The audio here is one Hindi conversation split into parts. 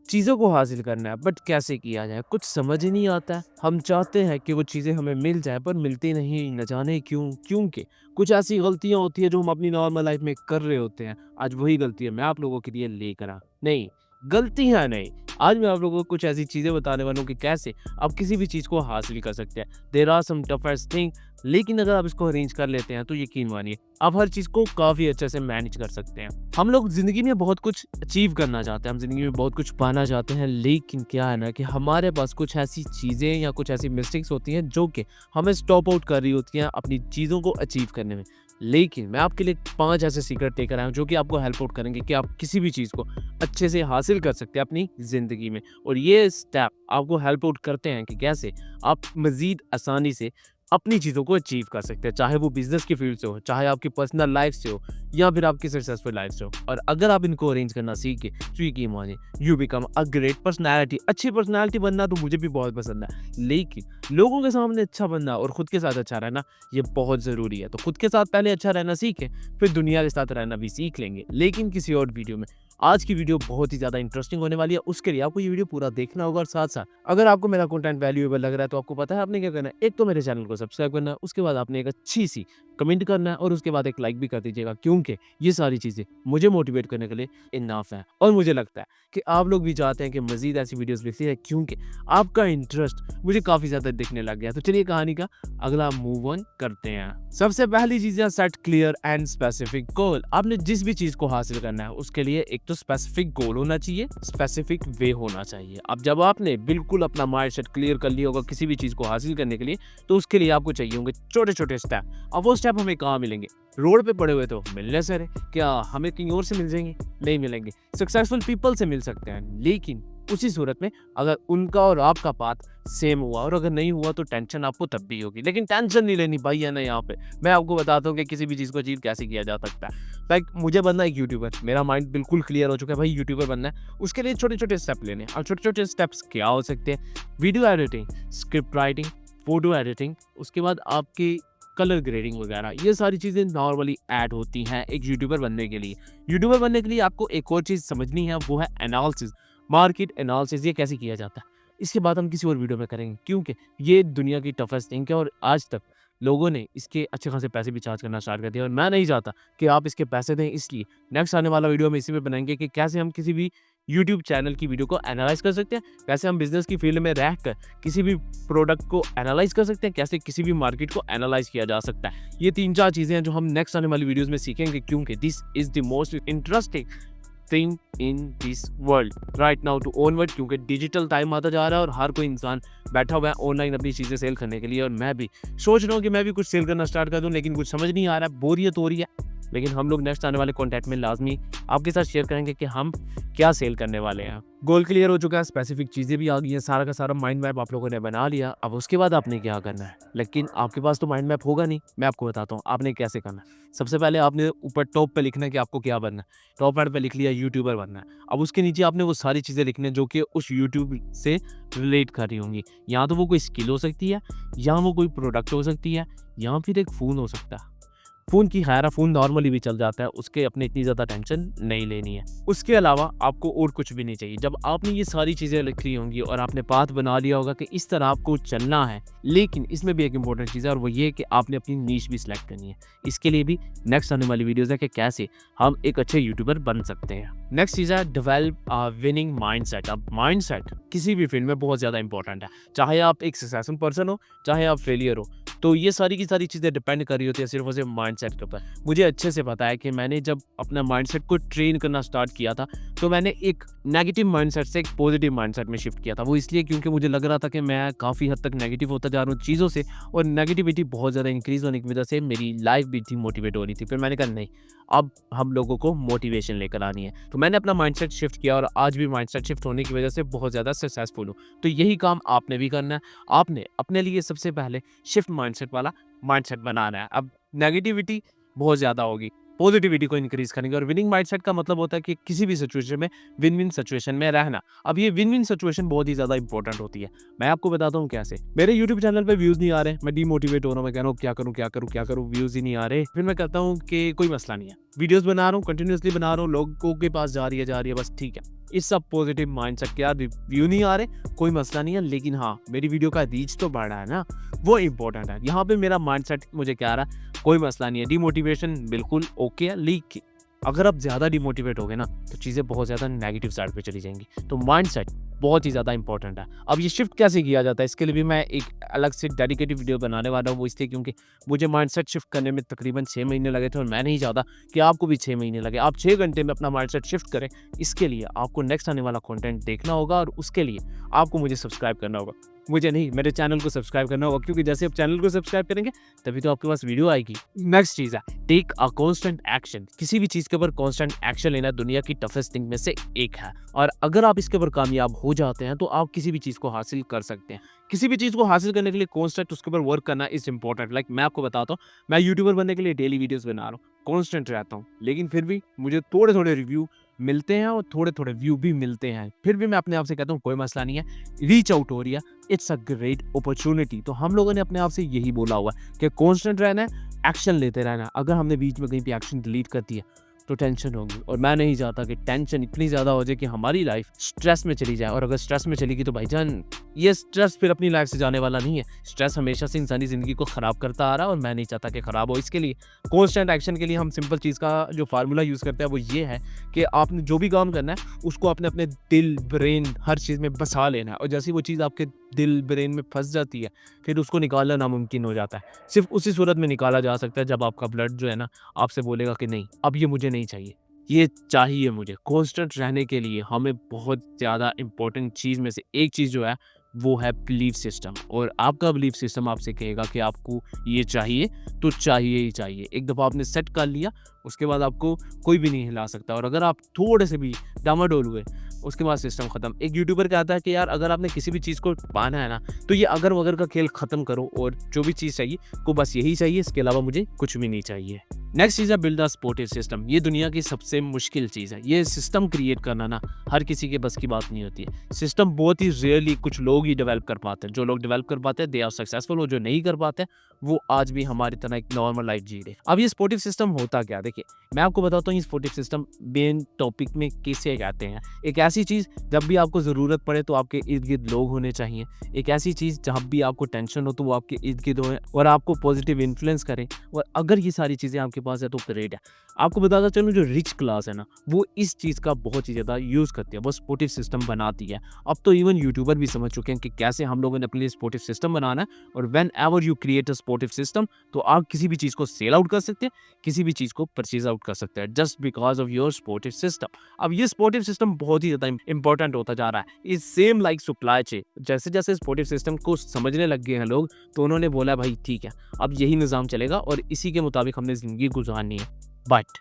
चीज़ों को हासिल करना है, बट कैसे किया जाए कुछ समझ ही नहीं आता है। हम चाहते हैं कि वो चीज़ें हमें मिल जाए पर मिलती नहीं, न जाने क्यों? क्योंकि कुछ ऐसी गलतियाँ होती हैं जो हम अपनी नॉर्मल लाइफ में कर रहे होते हैं। आज वही गलतियाँ मैं आप लोगों के लिए लेकर नहीं, गलतियाँ नहीं, आज मैं आप लोगों को कुछ ऐसी चीज़ें बताने वाला हूँ कि कैसे आप किसी भी चीज़ को हासिल कर सकते हैं। There are some toughest thing, लेकिन अगर आप इसको अरेंज कर लेते हैं तो यकीन मानिए आप हर चीज़ को काफ़ी अच्छे से मैनेज कर सकते हैं। हम लोग ज़िंदगी में बहुत कुछ अचीव करना चाहते हैं, हम ज़िंदगी में बहुत कुछ पाना चाहते हैं, लेकिन क्या है ना कि हमारे पास कुछ ऐसी चीज़ें या कुछ ऐसी मिस्टेक्स होती हैं जो कि हमें स्टॉप आउट कर रही होती हैं अपनी चीज़ों को अचीव करने में। लेकिन मैं आपके लिए 5 ऐसे सीक्रेट लेकर आया हूँ जो कि आपको हेल्प आउट करेंगे कि आप किसी भी चीज़ को अच्छे से हासिल कर सकते हैं अपनी ज़िंदगी में। और ये स्टेप आपको हेल्प आउट करते हैं कि कैसे आप मज़ीद आसानी से अपनी चीज़ों को अचीव कर सकते हैं, चाहे वो बिज़नेस की फ़ील्ड से हो, चाहे आपकी पर्सनल लाइफ़ से हो या फिर आपकी सक्सेसफुल लाइफ़ से हो। और अगर आप इनको अरेंज करना सीख गए, तो यकीन मानिए you become a great personality. अच्छी पर्सनैलिटी बनना तो मुझे भी बहुत पसंद है, लेकिन लोगों के सामने अच्छा बनना और खुद के साथ अच्छा रहना ये बहुत ज़रूरी है। तो खुद के साथ पहले अच्छा रहना सीखें, फिर दुनिया के साथ रहना भी सीख लेंगे, लेकिन किसी और वीडियो में। आज की वीडियो बहुत ही ज़्यादा इंटरेस्टिंग होने वाली है, उसके लिए आपको ये वीडियो पूरा देखना होगा और साथ-साथ अगर आपको मेरा कंटेंट वैल्यूएबल लग रहा है तो आपको पता है आपने क्या करना है? एक तो मेरे चैनल को सब्सक्राइब करना है, उसके बाद आपने एक अच्छी-सी कमेंट करना है और उसके बाद एक लाइक भी कर दीजिएगा, क्योंकि ये सारी चीज़ें मुझे मोटिवेट करने के लिए इनफ है। और मुझे लगता है कि आप लोग भी चाहते हैं कि मज़ीद ऐसी वीडियोज़ देखते रहें, क्योंकि आपका इंटरेस्ट मुझे काफ़ी ज़्यादा दिखने लग गया है। तो चलिए कहानी का अगला मूव ऑन करते हैं। सबसे पहली चीज़ है set clear and specific goal. आपने जिस भी चीज़ को हासिल करना है उसके लिए एक तो स्पेसिफिक गोल होना चाहिए, स्पेसिफिक वे होना चाहिए। अब जब आपने बिल्कुल अपना माइंडसेट क्लियर कर लिया होगा किसी भी चीज़ को हासिल करने के लिए, तो उसके लिए आपको चाहिए होंगे छोटे-छोटे स्टेप। अब वो स्टेप हमें कहाँ मिलेंगे? रोड पे पड़े हुए तो मिलने से रहे, क्या हमें कहीं और से मिल जाएँगे? नहीं मिलेंगे। सक्सेसफुल पीपल से मिल सकते हैं, लेकिन उसी सूरत में अगर उनका और आपका पाथ सेम हुआ, और अगर नहीं हुआ तो टेंशन आपको तब भी होगी। लेकिन टेंशन नहीं लेनी भाई, है ना यहाँ पे। मैं आपको बताता हूँ कि किसी भी चीज़ को अचीव कैसे किया जा सकता है। लाइक मुझे बनना है एक यूट्यूबर, मेरा माइंड बिल्कुल क्लियर हो चुका है भाई यूट्यूबर बनना है। उसके लिए छोटे-छोटे स्टेप लेने हैं, और छोटे-छोटे स्टेप्स क्या हो सकते हैं? Video editing, script writing, photo editing, उसके बाद आपकी कलर ग्रेडिंग वगैरह, ये सारी चीज़ें नॉर्मली ऐड होती हैं एक यूट्यूबर बनने के लिए। यूट्यूबर बनने के लिए आपको एक और चीज़ समझनी है, वो है एनालिसिस, मार्केट एनालिसिस। ये कैसे किया जाता है? इसके बाद हम किसी और वीडियो में करेंगे, क्योंकि ये दुनिया की टफेस्ट थिंग है और आज तक लोगों ने इसके अच्छे खासे पैसे भी चार्ज करना स्टार्ट कर दिया, और मैं नहीं चाहता कि आप इसके पैसे दें। इसलिए नेक्स्ट आने वाला वीडियो हम इसी में बनाएँगे कि कैसे हम किसी भी यूट्यूब चैनल की वीडियो को एनालाइज़ कर सकते हैं, कैसे हम बिज़नेस की फील्ड में रहकर किसी भी प्रोडक्ट को एनालाइज़ कर सकते हैं, कैसे किसी भी मार्केट को एनालाइज़ किया जा सकता है। ये 3-4 चीज़ें हैं जो हम नेक्स्ट आने वाली वीडियोज़ में सीखेंगे, क्योंकि this is the most interesting thing in this world right now to onward, क्योंकि डिजिटल टाइम आता जा रहा है और हर कोई इंसान बैठा हुआ है ऑनलाइन अपनी चीज़ें सेल करने के लिए। और मैं भी सोच रहा हूँ कि मैं भी कुछ सेल करना स्टार्ट कर दूँ, लेकिन कुछ समझ नहीं आ रहा है, बोरियत हो रही है। लेकिन हम लोग नेक्स्ट आने वाले कॉन्टेंट में लाजमी आपके साथ शेयर करेंगे कि हम क्या सेल करने वाले हैं। गोल क्लियर हो चुका है, स्पेसिफिक चीज़ें भी आ गई हैं, सारा का सारा माइंड मैप आप लोगों ने बना लिया। अब उसके बाद आपने क्या करना है? लेकिन आपके पास तो माइंड मैप होगा नहीं, मैं आपको बताता हूँ आपने कैसे करना है। सबसे पहले आपने ऊपर टॉप पे लिखना है कि आपको क्या बनना है। टॉप एड पे लिख लिया यूट्यूबर बनना है। अब उसके नीचे आपने वो सारी चीज़ें लिखनी है जो कि उस यूट्यूब से रिलेट कर रही होंगी। या तो वो कोई स्किल हो सकती है, या वो कोई प्रोडक्ट हो सकती है, या फिर एक फ़ोन हो सकता है। फ़ोन की खैर है, फ़ोन नॉर्मली भी चल जाता है, उसके अपनी इतनी ज़्यादा टेंशन नहीं लेनी है। उसके अलावा आपको और कुछ भी नहीं चाहिए। जब आपने ये सारी चीज़ें लिख ली होंगी और आपने पाथ बना लिया होगा कि इस तरह आपको चलना है, लेकिन इसमें भी एक इंपॉर्टेंट चीज़ है, और वो ये कि आपने अपनी नीश भी सिलेक्ट करनी है। इसके लिए भी नेक्स्ट आने वाली वीडियोज़ है कि कैसे हम एक अच्छे यूट्यूबर बन सकते हैं। नेक्स्ट चीज़ है डेवलप अ विनिंग माइंडसेट। अब माइंडसेट किसी भी फील्ड में बहुत ज़्यादा इंपॉर्टेंट है। चाहे आप एक सक्सेसफुल पर्सन हो, चाहे आप फेलियर हो, तो ये सारी की सारी चीज़ें डिपेंड कर रही होती है सिर्फ़ और सिर्फ माइंडसेट के ऊपर। मुझे अच्छे से पता है कि मैंने जब अपना माइंडसेट को ट्रेन करना स्टार्ट किया था, तो मैंने एक नेगेटिव माइंडसेट से एक पॉजिटिव माइंडसेट में शिफ्ट किया था। वो इसलिए क्योंकि मुझे लग रहा था कि मैं काफ़ी हद तक नेगेटिव होता जा रहा हूँ चीज़ों से, और नेगेटिविटी बहुत ज़्यादा इंक्रीज़ होने की वजह से मेरी लाइफ़ भी डिमोटिवेट हो रही थी। फिर मैंने कहा नहीं, अब हम लोगों को मोटिवेशन लेकर आनी है। तो मैंने अपना माइंडसेट शिफ्ट किया, और आज भी माइंडसेट शिफ्ट होने की वजह से बहुत ज़्यादा सक्सेसफुल हूँ। तो यही काम आपने भी करना है। आपने अपने लिए सबसे पहले शिफ्ट माइंडसेट वाला माइंडसेट बनाना है। अब नेगेटिविटी बहुत ज़्यादा होगी, पॉजिटिविटी को इंक्रीज करेंगे। और विनिंग माइंडसेट का मतलब होता है कि किसी भी सिचुएशन में विन विन सिचुएशन में रहना। अब ये विन विन सिचुएशन बहुत ही ज्यादा इंपॉर्टेंट होती है। मैं आपको बताता हूँ कैसे। मेरे यूट्यूब चैनल पे व्यूज नहीं आ रहे, मैं डिमोटिवेट हो रहा हूँ, मैं कह रहा हूँ क्या करूँ क्या करूँ क्या करूँ, व्यूज ही नहीं आ रहे। फिर मैं कहता हूँ कि कोई मसला नहीं है, वीडियोस बना रहा हूँ, कंटिन्यूअसली बना रहा हूँ, लोगों के पास जा रही है बस ठीक है। इस सब पॉजिटिव माइंडसेट के यार व्यू नहीं आ रहे कोई मसला नहीं है, लेकिन हाँ मेरी वीडियो का रीच तो बढ़ रहा है ना, वो इंपॉर्टेंट है। यहाँ पे मेरा माइंडसेट मुझे क्या रहा है, कोई मसला नहीं है, डिमोटिवेशन बिल्कुल ओके है, लेकिन अगर आप ज़्यादा डिमोटिवेट हो गए ना तो चीज़ें बहुत ज़्यादा नेगेटिव साइड पे चली जाएंगी। तो माइंडसेट बहुत ही ज़्यादा इंपॉर्टेंट है। अब ये शिफ्ट कैसे किया जाता है, इसके लिए भी मैं एक अलग से डेडिकेटेड वीडियो बनाने वाला हूँ। वो इसलिए क्योंकि मुझे माइंडसेट शिफ्ट करने में तकरीबन 6 महीने लगे थे, और मैं नहीं चाहता कि आपको भी 6 महीने लगे। आप 6 घंटे में अपना माइंडसेट शिफ्ट करें। इसके लिए आपको नेक्स्ट आने वाला कंटेंट देखना होगा, और उसके लिए आपको मुझे सब्सक्राइब करना होगा। मुझे नहीं, मेरे चैनल को सब्सक्राइब करना होगा, क्योंकि जैसे आप चैनल को सब्सक्राइब करेंगे तभी तो आपके पास वीडियो आएगी। नेक्स्ट चीज़ है टेक अ कांस्टेंट एक्शन। किसी भी चीज़ के ऊपर कांस्टेंट एक्शन लेना दुनिया की टफेस्ट थिंग में से एक है, और अगर आप इसके ऊपर कामयाब हो जाते हैं तो आप किसी भी चीज़ को हासिल कर सकते हैं। किसी भी चीज़ को हासिल करने के लिए कांस्टेंट उसके ऊपर वर्क करना इज इंपॉर्टेंट। लाइक मैं आपको बताता हूँ, मैं यूट्यूबर बनने के लिए डेली वीडियोस बना रहा हूँ, कांस्टेंट रहता हूँ, लेकिन फिर भी मुझे थोड़े थोड़े रिव्यू मिलते हैं और थोड़े थोड़े व्यू भी मिलते हैं। फिर भी मैं अपने आप से कहता हूँ कोई मसला नहीं है, रीच आउट हो रही है, इट्स अ ग्रेट अपॉर्चुनिटी। तो हम लोगों ने अपने आप से यही बोला हुआ है कि कांस्टेंट रहना है, एक्शन लेते रहना है। अगर हमने बीच में कहीं पे एक्शन डिलीट कर दिया तो टेंशन होगी, और मैं नहीं चाहता कि टेंशन इतनी ज़्यादा हो जाए कि हमारी लाइफ स्ट्रेस में चली जाए। और अगर स्ट्रेस में चलेगी तो भाईजान ये स्ट्रेस फिर अपनी लाइफ से जाने वाला नहीं है। स्ट्रेस हमेशा से इंसानी ज़िंदगी को ख़राब करता आ रहा है, और मैं नहीं चाहता कि ख़राब हो। इसके लिए कांस्टेंट एक्शन के लिए हम सिंपल चीज़ का जो फार्मूला यूज़ करते हैं वो ये है कि आपने जो भी काम करना है उसको अपने अपने दिल ब्रेन हर चीज़ में बसा लेना है, और जैसे वो चीज़ आपके दिल ब्रेन में फंस जाती है फिर उसको निकालना नामुमकिन हो जाता है। सिर्फ उसी सूरत में निकाला जा सकता है जब आपका ब्लड जो है ना आपसे बोलेगा कि नहीं, अब ये मुझे नहीं चाहिए, ये चाहिए मुझे। कांस्टेंट रहने के लिए हमें बहुत ज़्यादा इंपॉर्टेंट चीज़ में से एक चीज़ जो है वो है बिलीफ सिस्टम। और आपका बिलीफ सिस्टम आपसे कहेगा कि आपको ये चाहिए तो चाहिए ही चाहिए। एक दफ़ा आपने सेट कर लिया उसके बाद आपको कोई भी नहीं हिला सकता, और अगर आप थोड़े से भी डामाडोल हुए उसके बाद सिस्टम ख़त्म। एक यूट्यूबर कहता है कि यार अगर आपने किसी भी चीज़ को पाना है ना तो ये अगर वगर का खेल ख़त्म करो, और जो भी चीज़ चाहिए को बस यही चाहिए, इसके अलावा मुझे कुछ भी नहीं चाहिए। नेक्स्ट चीज़ है बिल्ड अ सपोर्टिव सिस्टम। ये दुनिया की सबसे मुश्किल चीज़ है। ये सिस्टम क्रिएट करना ना हर किसी के बस की बात नहीं होती है। सिस्टम बहुत ही रेयरली कुछ लोग ही डेवलप कर पाते हैं। जो लोग डेवलप कर पाते हैं दे आर सक्सेसफुल, और जो नहीं कर पाते वो आज भी हमारी तरह एक नॉर्मल लाइफ जी रहे। अब ये सपोर्टिव सिस्टम होता क्या, देखिए मैं आपको बताता हूँ ये सपोर्टिव सिस्टम मेन टॉपिक में किसे कहते हैं। एक ऐसी चीज़ जब भी आपको ज़रूरत पड़े तो आपके इर्द गिर्द लोग होने चाहिए। एक ऐसी चीज़ जब भी आपको टेंशन हो तो वो आपके इर्द गिर्द हो और आपको पॉजिटिव इन्फ्लुएंस करें। और अगर ये सारी चीज़ें आपके पास है तो ग्रेट है। आपको बताता चलूँ जो रिच क्लास है ना वो इस चीज़ का बहुत ही ज़्यादा यूज़ करती है, वो सपोर्टिव सिस्टम बनाती है। अब तो इवन यूट्यूबर भी समझ चुके हैं कि कैसे हम लोगों ने अपने लिए सपोर्टिव सिस्टम बनाना है, और when ever you create a supportive system तो आप किसी भी चीज़ को सेल आउट कर सकते हैं, किसी भी चीज़ को परचेज आउट कर सकते हैं just because of your supportive system. अब ये सपोर्टिव सिस्टम बहुत ही ज़्यादा इंपॉर्टेंट होता जा रहा है। इस सेम लाइक सप्लाई चेन, जैसे जैसे सपोर्टिव सिस्टम को समझने लग गए हैं लोग तो उन्होंने बोला भाई ठीक है अब यही निज़ाम चलेगा और इसी के मुताबिक हमने ज़िंदगी गुजारनी है। बट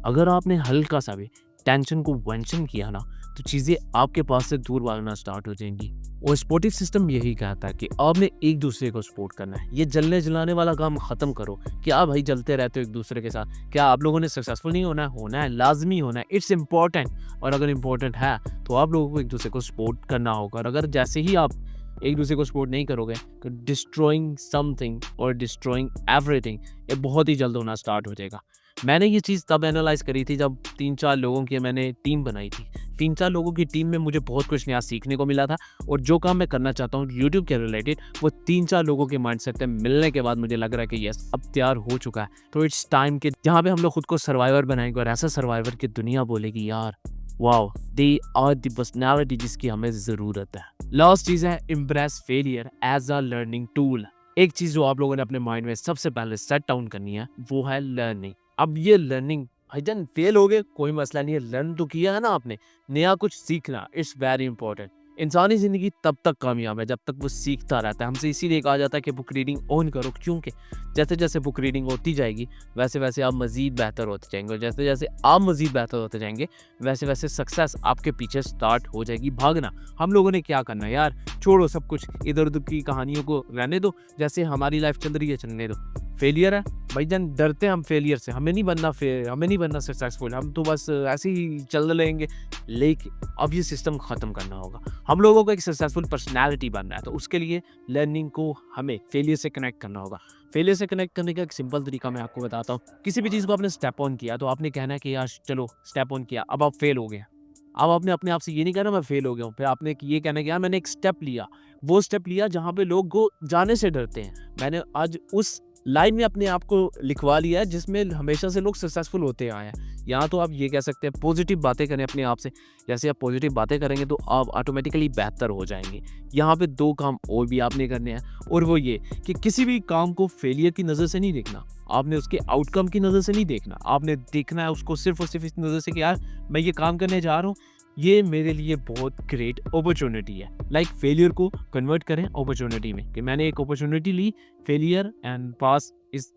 अगर आपने हल्का सा भी टेंशन को मेंशन किया ना तो चीज़ें आपके पास से दूर भागना स्टार्ट हो जाएंगी। और सपोर्टिव सिस्टम यही कहता है कि आपने एक दूसरे को सपोर्ट करना है। ये जलने जलाने वाला काम ख़त्म करो। क्या भाई जलते रहते हो एक दूसरे के साथ? क्या आप लोगों ने सक्सेसफुल नहीं होना है? होना है, लाजमी होना है, इट्स इम्पॉर्टेंट। और अगर इम्पॉर्टेंट है तो आप लोगों को एक दूसरे को सपोर्ट करना होगा। और अगर जैसे ही आप एक दूसरे को सपोर्ट नहीं करोगे तो डिस्ट्रॉइंग समथिंग और डिस्ट्रॉइंग एवरीथिंग ये बहुत ही जल्द होना स्टार्ट हो जाएगा। मैंने ये चीज़ तब एनालाइज़ करी थी जब 3-4 लोगों की मैंने टीम बनाई थी। 3-4 लोगों की टीम में मुझे बहुत कुछ नया सीखने को मिला था, और जो काम मैं करना चाहता हूँ यूट्यूब के रिलेटेड वो 3-4 लोगों के माइंडसेट से मिलने के बाद मुझे लग रहा है कि यस अब तैयार हो चुका है। तो इट्स टाइम कि जहाँ पे हम लोग खुद को सर्वाइवर बनाएंगे, और ऐसा सर्वाइवर की दुनिया बोलेगी यार wow they are the personality जिसकी हमें ज़रूरत है। लास्ट चीज़ है impress failure as a learning tool. एक चीज़ जो आप लोगों ने अपने माइंड में सबसे पहले सेट डाउन करनी है वो है लर्निंग। अब ये लर्निंग भाईजान फेल हो गए कोई मसला नहीं है, लर्न तो किया है ना आपने, नया कुछ सीखना इट्स वेरी इंपॉर्टेंट। इंसानी ज़िंदगी तब तक कामयाब है जब तक वो सीखता रहता है। हमसे इसीलिए कहा जाता है कि बुक रीडिंग ऑन करो, क्योंकि जैसे जैसे बुक रीडिंग होती जाएगी वैसे वैसे आप मज़ीद बेहतर होते जाएंगे, और जैसे जैसे आप मज़ीद बेहतर होते जाएंगे वैसे वैसे सक्सेस आपके पीछे स्टार्ट हो जाएगी भागना। हम लोगों ने क्या करना है यार, छोड़ो सब कुछ, इधर उधर की कहानियों को रहने दो, जैसे हमारी लाइफ चल रही है चलने दो। फेलियर है भाईजान, डरते हैं हम फेलियर से, हमें नहीं बनना सक्सेसफुल, हम तो बस ऐसे ही चल लेंगे। लेकिन अब ये सिस्टम ख़त्म करना होगा। हम लोगों को एक सक्सेसफुल पर्सनैलिटी बनना है, तो उसके लिए लर्निंग को हमें फेलियर से कनेक्ट करना होगा। फेलियर से कनेक्ट करने का एक सिंपल तरीका मैं आपको बताता हूँ। किसी भी चीज़ को आपने स्टेप ऑन किया, तो आपने कहना है कि यार चलो स्टेप ऑन किया, अब आप फेल हो गए। अब आपने अपने आप से ये नहीं कहना मैं फेल हो गया हूँ, फिर आपने ये कहना कि यार मैंने एक स्टेप लिया, वो स्टेप लिया जहाँ पे लोग को जाने से डरते हैं। मैंने आज उस लाइन में अपने आप को लिखवा लिया है जिसमें हमेशा से लोग सक्सेसफुल होते आए हैं। यहाँ तो आप ये कह सकते हैं पॉजिटिव बातें करें अपने आप से। जैसे आप पॉजिटिव बातें करेंगे तो आप ऑटोमेटिकली बेहतर हो जाएंगे। यहाँ पे 2 काम और भी आपने करने हैं, और वो ये कि किसी भी काम को फेलियर की नज़र से नहीं देखना, आपने उसके आउटकम की नज़र से नहीं देखना। आपने देखना है उसको सिर्फ और सिर्फ इस नज़र से कि यार मैं ये काम करने जा रहा हूँ, ये मेरे लिए बहुत ग्रेट अपॉर्चुनिटी है। लाइक फेलियर को कन्वर्ट करें अपॉर्चुनिटी में, कि मैंने एक अपॉर्चुनिटी ली, failure and pass is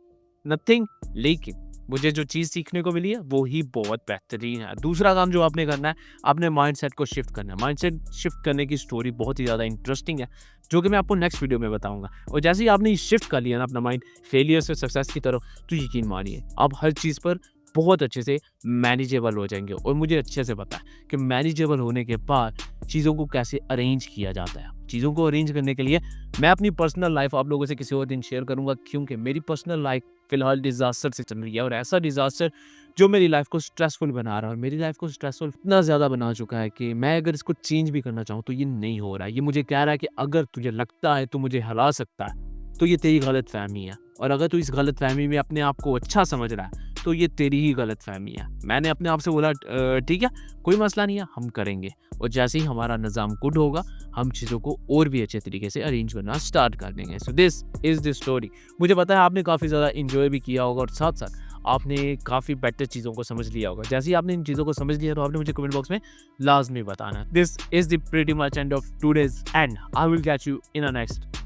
nothing, लेकिन मुझे जो चीज़ सीखने को मिली है वो ही बहुत बेहतरीन है। दूसरा काम जो आपने करना है, आपने माइंडसेट को शिफ्ट करना है। माइंडसेट शिफ्ट करने की स्टोरी बहुत ही ज़्यादा इंटरेस्टिंग है, जो कि मैं आपको नेक्स्ट वीडियो में बताऊंगा। और जैसे ही आपने शिफ्ट कर लिया ना अपना माइंड फेलियर से सक्सेस की तरफ, तो यकीन मानिए आप हर चीज़ पर बहुत अच्छे से मैनेजेबल हो जाएंगे। और मुझे अच्छे से पता है कि मैनेजेबल होने के बाद चीज़ों को कैसे अरेंज किया जाता है। चीज़ों को अरेंज करने के लिए मैं अपनी पर्सनल लाइफ आप लोगों से किसी और दिन शेयर करूंगा, क्योंकि मेरी पर्सनल लाइफ फिलहाल डिज़ास्टर से चल रही है, और ऐसा डिज़ास्टर जो मेरी लाइफ को स्ट्रेसफुल बना रहा है, और मेरी लाइफ को स्ट्रेसफुल इतना ज़्यादा बना चुका है कि मैं अगर इसको चेंज भी करना चाहूँ तो ये नहीं हो रहा है। ये मुझे कह रहा है कि अगर तुझे लगता है तो मुझे हरा सकता है, तो ये तेरी गलत फहमी है, और अगर तू इस गलत फहमी में अपने आप को अच्छा समझ रहा है तो ये तेरी ही गलत फहमी है। मैंने अपने आप से बोला ठीक है, कोई मसला नहीं है, हम करेंगे। और जैसे ही हमारा निज़ाम गुड होगा, हम चीज़ों को और भी अच्छे तरीके से अरेंज करना स्टार्ट कर देंगे। So this is the story. मुझे पता है आपने काफ़ी ज़्यादा इंजॉय भी किया होगा, और साथ साथ आपने काफ़ी बेटर चीज़ों को समझ लिया होगा। जैसे ही आपने इन चीज़ों को समझ लिया, तो आपने मुझे कमेंट बॉक्स में लाजमी बताना। This is the pretty much end of today's, and I will catch you in a next